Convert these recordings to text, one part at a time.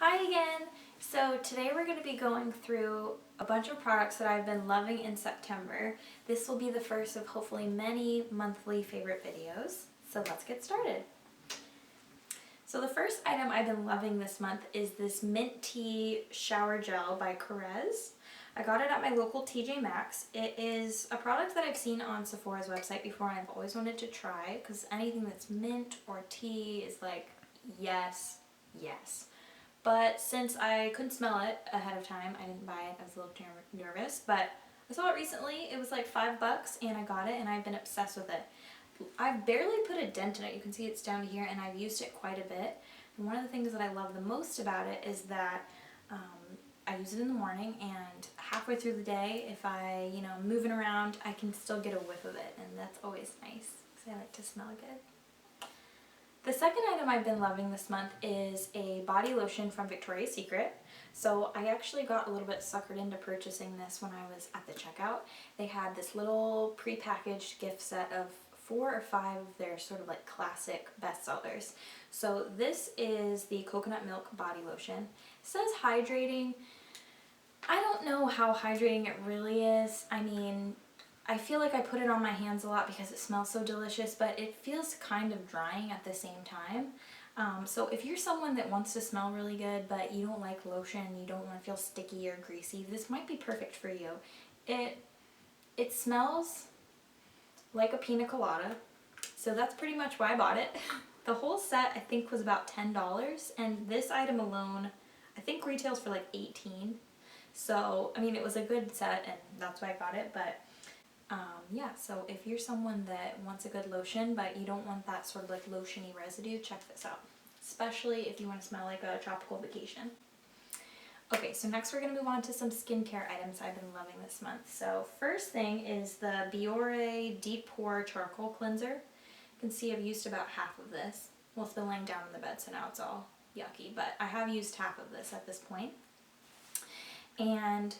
Hi again! So today we're going to be going through a bunch of products that I've been loving in September. This will be the first of hopefully many monthly favorite videos. So let's get started. So the first item I've been loving this month is this Mint Tea Shower Gel by Korres. I got it at my local TJ Maxx. It is a product that I've seen on Sephora's website before and I've always wanted to try because anything that's mint or tea is like, yes, yes. But since I couldn't smell it ahead of time, I didn't buy it. I was a little nervous, but I saw it recently. It was like $5 and I got it and I've been obsessed with it. I've barely put a dent in it. You can see it's down here and I've used it quite a bit. And one of the things that I love the most about it is that I use it in the morning and halfway through the day, if I, moving around, I can still get a whiff of it, and that's always nice because I like to smell good. The second item I've been loving this month is a body lotion from Victoria's Secret. So I actually got a little bit suckered into purchasing this when I was at the checkout. They had this little pre-packaged gift set of 4 or 5 of their sort of like classic bestsellers. So this is the coconut milk body lotion. It says hydrating. I don't know how hydrating it really is. I mean, I feel like I put it on my hands a lot because it smells so delicious, but it feels kind of drying at the same time. So if you're someone that wants to smell really good, but you don't like lotion, you don't want to feel sticky or greasy, this might be perfect for you. It smells like a pina colada, so that's pretty much why I bought it. The whole set I think was about $10, and this item alone I think retails for like $18. So, I mean, it was a good set and that's why I got it, but yeah, so if you're someone that wants a good lotion but you don't want that sort of like lotiony residue, check this out. Especially if you want to smell like a tropical vacation. Okay, so next we're going to move on to some skincare items I've been loving this month. So first thing is the Biore Deep Pore Charcoal Cleanser. You can see I've used about half of this. Well, it's been laying down on the bed, so now it's all yucky, but I have used half of this at this point. And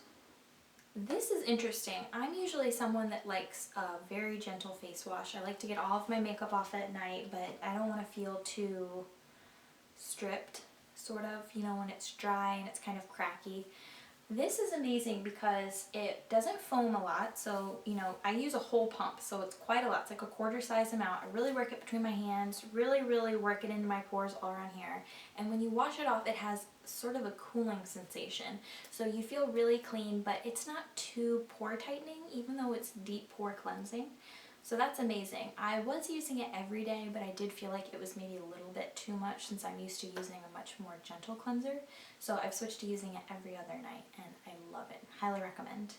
this is interesting. I'm usually someone that likes a very gentle face wash. I like to get all of my makeup off at night, but I don't want to feel too stripped, sort of, when it's dry and it's kind of cracky. This is amazing because it doesn't foam a lot, so, I use a whole pump, so it's quite a lot. It's like a quarter size amount. I really work it between my hands, really work it into my pores all around here. And when you wash it off, it has sort of a cooling sensation. So you feel really clean, but it's not too pore tightening, even though it's deep pore cleansing. So that's amazing. I was using it every day, but I did feel like it was maybe a little bit too much since I'm used to using a much more gentle cleanser. So I've switched to using it every other night and I love it. Highly recommend.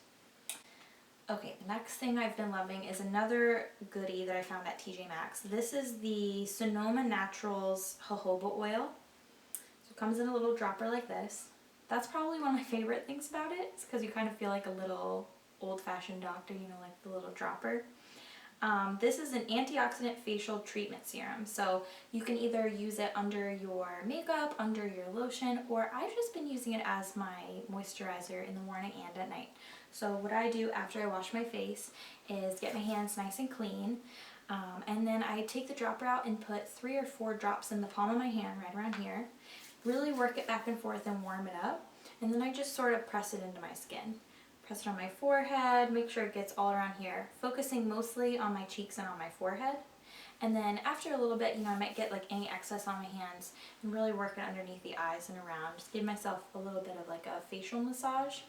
Okay, the next thing I've been loving is another goodie that I found at TJ Maxx. This is the Sonoma Naturals jojoba oil. So it comes in a little dropper like this. That's probably one of my favorite things about it. It's because you kind of feel like a little old-fashioned doctor, like the little dropper. This is an antioxidant facial treatment serum, so you can either use it under your makeup, under your lotion, or I've just been using it as my moisturizer in the morning and at night. So what I do after I wash my face is get my hands nice and clean, and then I take the dropper out and put 3 or 4 drops in the palm of my hand right around here, really work it back and forth and warm it up, and then I just sort of press it into my skin. Press it on my forehead, make sure it gets all around here, focusing mostly on my cheeks and on my forehead. And then after a little bit, I might get like any excess on my hands and really work it underneath the eyes and around. Just give myself a little bit of like a facial massage.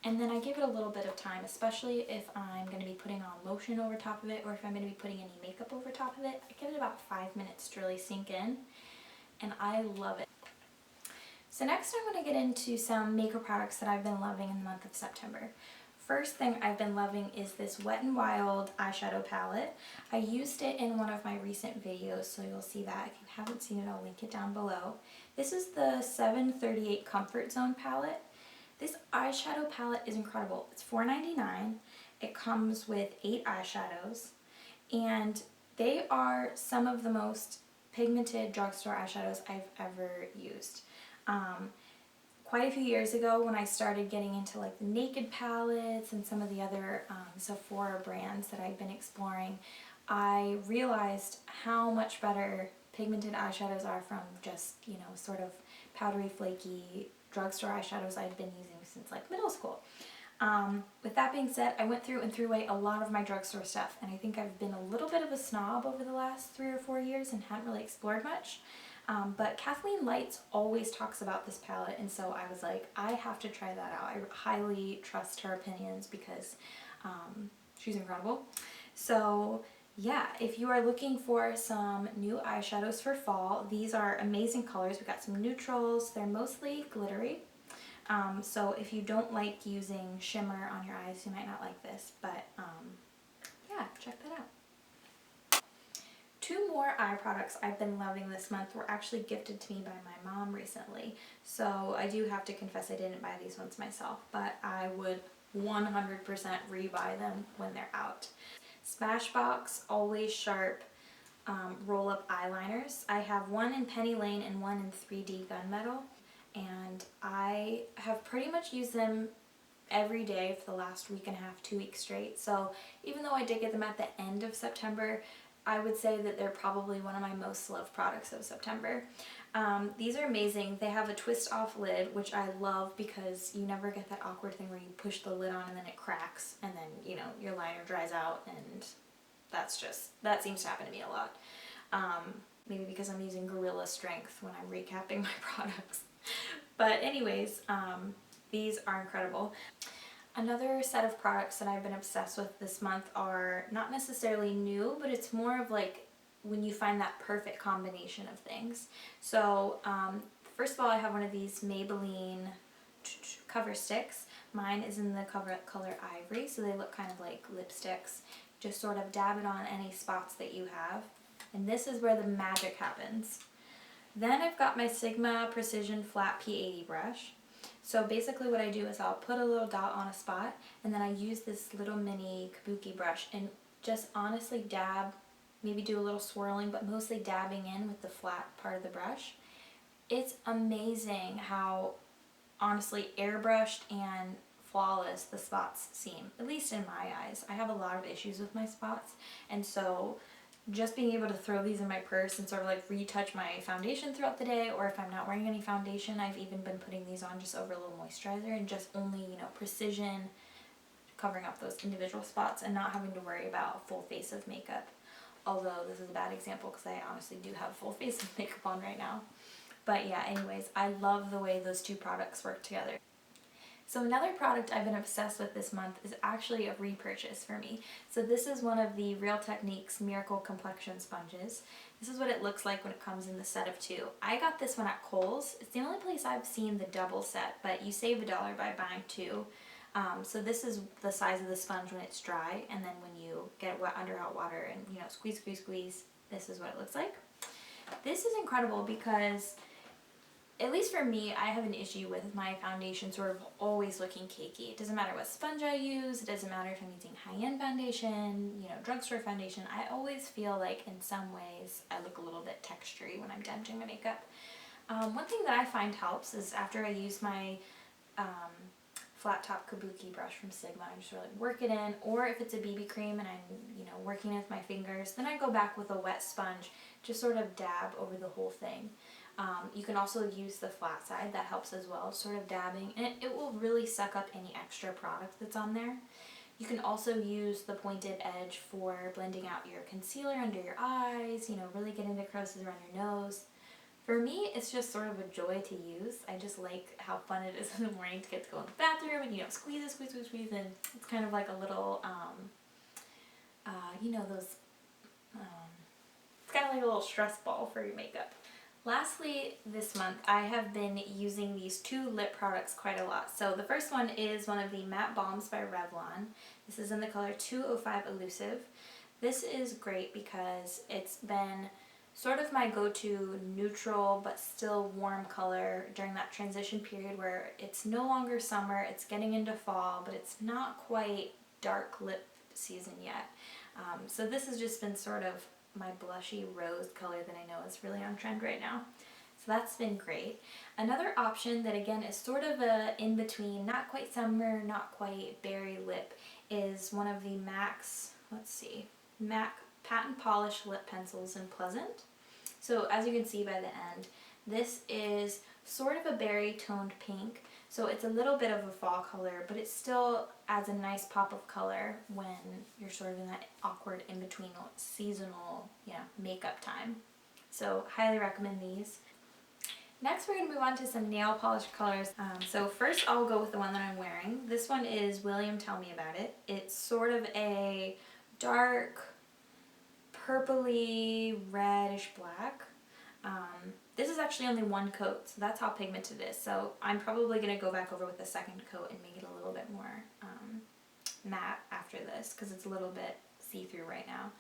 And then I give it a little bit of time, especially if I'm going to be putting on lotion over top of it or if I'm going to be putting any makeup over top of it. I give it about 5 minutes to really sink in, and I love it. So next I want to get into some makeup products that I've been loving in the month of September. First thing I've been loving is this Wet n Wild eyeshadow palette. I used it in one of my recent videos, so you'll see that. If you haven't seen it, I'll link it down below. This is the 738 Comfort Zone palette. This eyeshadow palette is incredible. It's $4.99. It comes with 8 eyeshadows, and they are some of the most pigmented drugstore eyeshadows I've ever used. Quite a few years ago when I started getting into like the Naked palettes and some of the other Sephora brands that I've been exploring, I realized how much better pigmented eyeshadows are from just, you know, sort of powdery, flaky drugstore eyeshadows I'd been using since like middle school. With that being said, I went through and threw away a lot of my drugstore stuff, and I think I've been a little bit of a snob over the last 3 or 4 years and hadn't really explored much. But Kathleen Lights always talks about this palette, and so I was like, I have to try that out. I highly trust her opinions because she's incredible. So yeah, if you are looking for some new eyeshadows for fall, these are amazing colors. We got some neutrals. They're mostly glittery. So if you don't like using shimmer on your eyes, you might not like this, but yeah, check that out. 2 more eye products I've been loving this month were actually gifted to me by my mom recently. So I do have to confess I didn't buy these ones myself, but I would 100% rebuy them when they're out. Smashbox Always Sharp roll-up eyeliners. I have one in Penny Lane and one in 3D Gunmetal, and I have pretty much used them every day for the last week and a half, 2 weeks straight. So even though I did get them at the end of September, I would say that they're probably one of my most loved products of September. These are amazing. They have a twist off lid, which I love because you never get that awkward thing where you push the lid on and then it cracks and then, you know, your liner dries out, and that seems to happen to me a lot. Maybe because I'm using Gorilla Strength when I'm recapping my products. But anyways, these are incredible. Another set of products that I've been obsessed with this month are not necessarily new, but it's more of like when you find that perfect combination of things. So first of all, I have one of these Maybelline cover sticks. Mine is in the color Ivory, so they look kind of like lipsticks. Just sort of dab it on any spots that you have. And this is where the magic happens. Then I've got my Sigma Precision Flat P80 brush. So basically what I do is I'll put a little dot on a spot, and then I use this little mini kabuki brush and just honestly dab, maybe do a little swirling, but mostly dabbing in with the flat part of the brush. It's amazing how honestly airbrushed and flawless the spots seem, at least in my eyes. I have a lot of issues with my spots, and so just being able to throw these in my purse and sort of like retouch my foundation throughout the day, or if I'm not wearing any foundation, I've even been putting these on just over a little moisturizer and just only, you know, precision covering up those individual spots and not having to worry about a full face of makeup. Although this is a bad example because I honestly do have a full face of makeup on right now. But yeah, anyways, I love the way those 2 products work together. So another product I've been obsessed with this month is actually a repurchase for me. So this is one of the Real Techniques Miracle Complexion sponges. This is what it looks like when it comes in the set of 2. I got this one at Kohl's. It's the only place I've seen the double set, but you save $1 by buying 2. So this is the size of the sponge when it's dry, and then when you get it wet under hot water and, you know, squeeze, squeeze, squeeze, this is what it looks like. This is incredible because, at least for me, I have an issue with my foundation sort of always looking cakey. It doesn't matter what sponge I use, it doesn't matter if I'm using high-end foundation, you know, drugstore foundation. I always feel like in some ways I look a little bit textury when I'm done doing my makeup. One thing that I find helps is after I use my flat top kabuki brush from Sigma, I just really work it in, or if it's a BB cream and I'm, you know, working with my fingers, then I go back with a wet sponge, just sort of dab over the whole thing. You can also use the flat side, that helps as well, sort of dabbing, and it will really suck up any extra product that's on there. You can also use the pointed edge for blending out your concealer under your eyes, you know, really getting the creases around your nose. For me, it's just sort of a joy to use. I just like how fun it is in the morning to get to go in the bathroom and, you know, squeeze it, squeeze, squeeze, squeeze, and it's kind of like a little, you know, those, it's kind of like a little stress ball for your makeup. Lastly, this month, I have been using these 2 lip products quite a lot. So the first one is one of the matte balms by Revlon. This is in the color 205 Elusive. This is great because it's been sort of my go-to neutral but still warm color during that transition period where it's no longer summer, it's getting into fall, but it's not quite dark lip season yet. So this has just been sort of my blushy rose color that I know is really on trend right now. So that's been great. Another option that again is sort of a in-between, not quite summer, not quite berry lip, is one of the MAC Patentpolish lip pencils in Pleasant. So as you can see by the end, this is sort of a berry toned pink. So it's a little bit of a fall color, but it still adds a nice pop of color when you're sort of in that awkward in-between seasonal, makeup time. So highly recommend these. Next we're going to move on to some nail polish colors. So first I'll go with the one that I'm wearing. This one is William Tell Me About It. It's sort of a dark purpley reddish black. This is actually only one coat, so that's how pigmented it is. So I'm probably going to go back over with the second coat and make it a little bit more matte after this because it's a little bit see-through right now.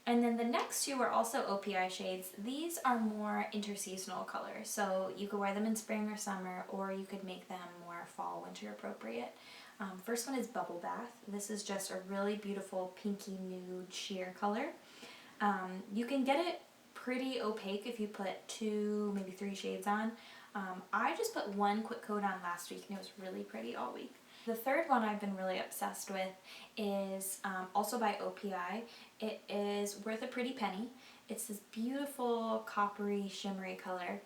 And then the next two are also OPI shades. These are more interseasonal colors, so you could wear them in spring or summer, or you could make them more fall, winter appropriate. First one is Bubble Bath. This is just a really beautiful pinky nude sheer color. You can get it pretty opaque if you put 2, maybe 3 shades on. I just put one quick coat on last week and it was really pretty all week. The third one I've been really obsessed with is also by OPI. It is Worth a Pretty Penny. It's this beautiful coppery shimmery color.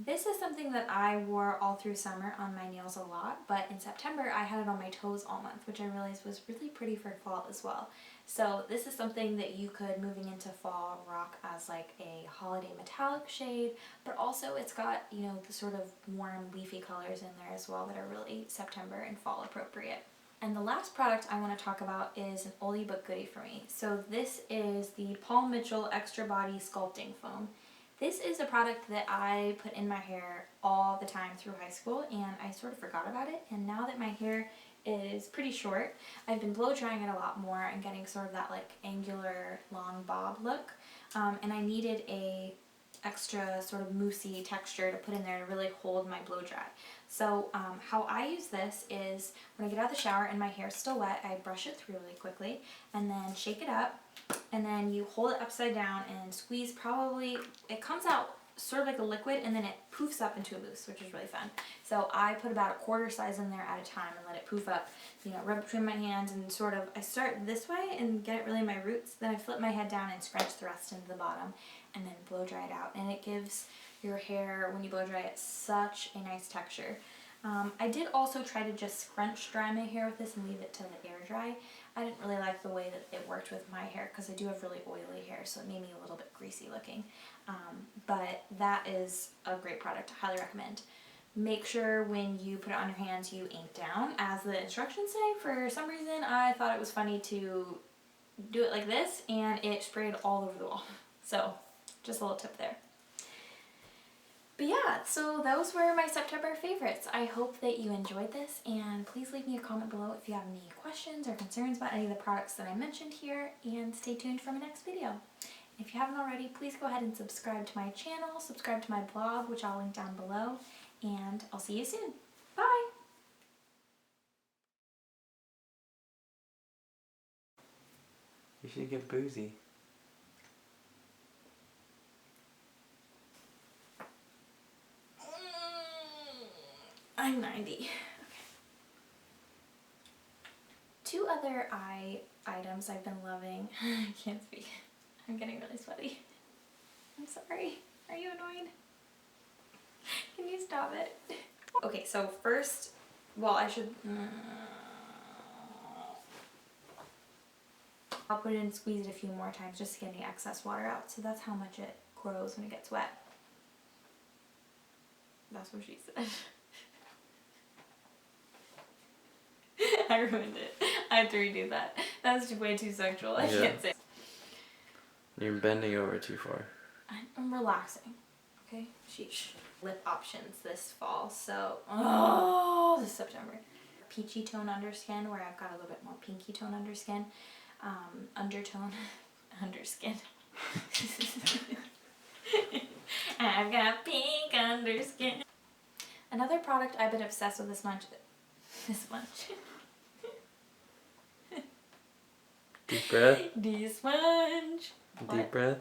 This is something that I wore all through summer on my nails a lot, but in September I had it on my toes all month, which I realized was really pretty for fall as well. So this is something that you could, moving into fall, rock as like a holiday metallic shade, but also it's got, the sort of warm leafy colors in there as well that are really September and fall appropriate. And the last product I want to talk about is an oldie but goodie for me. So this is the Paul Mitchell Extra Body Sculpting Foam. This is a product that I put in my hair all the time through high school and I sort of forgot about it, and now that my hair is pretty short, I've been blow drying it a lot more and getting sort of that like angular long bob look, and I needed a extra sort of moussey texture to put in there to really hold my blow dry. So how I use this is when I get out of the shower and my hair's still wet, I brush it through really quickly and then shake it up, and then you hold it upside down and squeeze. It comes out sort of like a liquid and then it poofs up into a mousse, which is really fun. So I put about a quarter size in there at a time and let it poof up, rub between my hands, and sort of, I start this way and get it really in my roots, then I flip my head down and scrunch the rest into the bottom and then blow dry it out. And it gives your hair, when you blow dry it, such a nice texture. I did also try to just scrunch dry my hair with this and leave it to the air dry. I didn't really like the way that it worked with my hair because I do have really oily hair, so it made me a little bit greasy looking. But that is a great product. I highly recommend. Make sure when you put it on your hands you ink down, as the instructions say. For some reason I thought it was funny to do it like this and it sprayed all over the wall. So just a little tip there. But yeah, so those were my September favorites. I hope that you enjoyed this, and please leave me a comment below if you have any questions or concerns about any of the products that I mentioned here, and stay tuned for my next video. If you haven't already, please go ahead and subscribe to my channel, subscribe to my blog, which I'll link down below, and I'll see you soon. Bye! You should get boozy. I'm 90. Okay. 2 other eye items I've been loving. I can't speak. I'm getting really sweaty. I'm sorry. Are you annoyed? Can you stop it? Okay, so first, well, I'll put it in and squeeze it a few more times just to get any excess water out. So that's how much it grows when it gets wet. That's what she said. I ruined it. I have to redo that. That's way too sexual. I can't say. You're bending over too far. I'm relaxing. Okay? Sheesh. Lip options this fall. So, this September. Peachy tone underskin, where I've got a little bit more pinky tone underskin. Undertone. Underskin. I've got pink underskin. Another product I've been obsessed with this month. Deep breath. De-sponge. Deep breath.